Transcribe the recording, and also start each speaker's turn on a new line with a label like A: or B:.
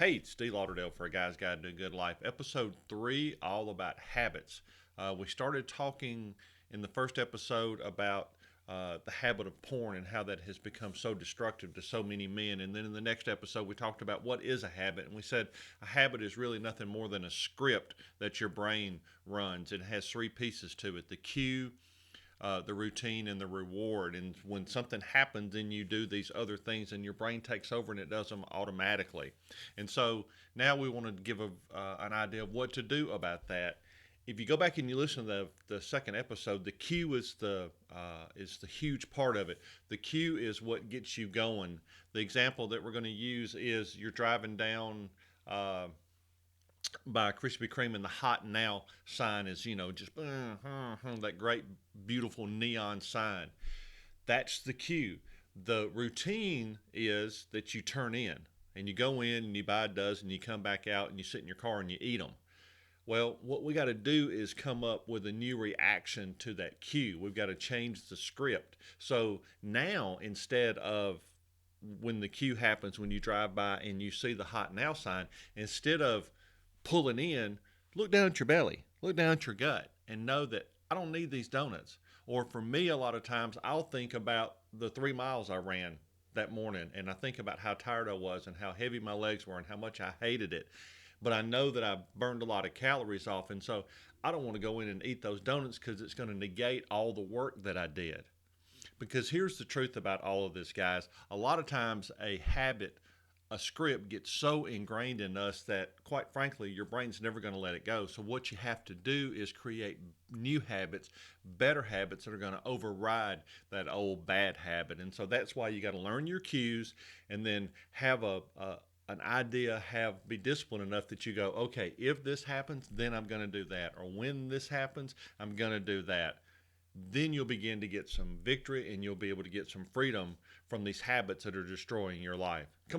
A: Hey, it's Steve Lauderdale for A Guy's Guide to a Good Life, episode 3, all about habits. We started talking in the first episode about the habit of porn and how that has become so destructive to so many men. And then in the next episode, we talked about what is a habit. And we said a habit is really nothing more than a script that your brain runs. It has three pieces to it: the cue, the routine, and the reward. And when something happens, then you do these other things, and your brain takes over and it does them automatically. And so now we want to give an idea of what to do about that. If you go back and you listen to the second episode, the cue is the huge part of it. The cue is what gets you going. The example that we're going to use is you're driving down by Krispy Kreme, and the hot now sign is, just that great, beautiful neon sign. That's the cue. The routine is that you turn in and you go in and you buy a dozen, and you come back out and you sit in your car and you eat them. Well, what we got to do is come up with a new reaction to that cue. We've got to change the script. So now, instead of when the cue happens, when you drive by and you see the hot now sign, instead of pulling in, look down at your belly, look down at your gut, and know that I don't need these donuts. Or for me, a lot of times I'll think about the 3 miles I ran that morning, and I think about how tired I was and how heavy my legs were and how much I hated it. But I know that I burned a lot of calories off, and so I don't want to go in and eat those donuts because it's going to negate all the work that I did. Because here's the truth about all of this, guys. A lot of times, a script gets so ingrained in us that, quite frankly, your brain's never going to let it go. So, what you have to do is create new habits, better habits that are going to override that old bad habit. And so, that's why you got to learn your cues and then have an idea, be disciplined enough that you go, okay, if this happens, then I'm going to do that. Or when this happens, I'm going to do that. Then you'll begin to get some victory and you'll be able to get some freedom from these habits that are destroying your life. Come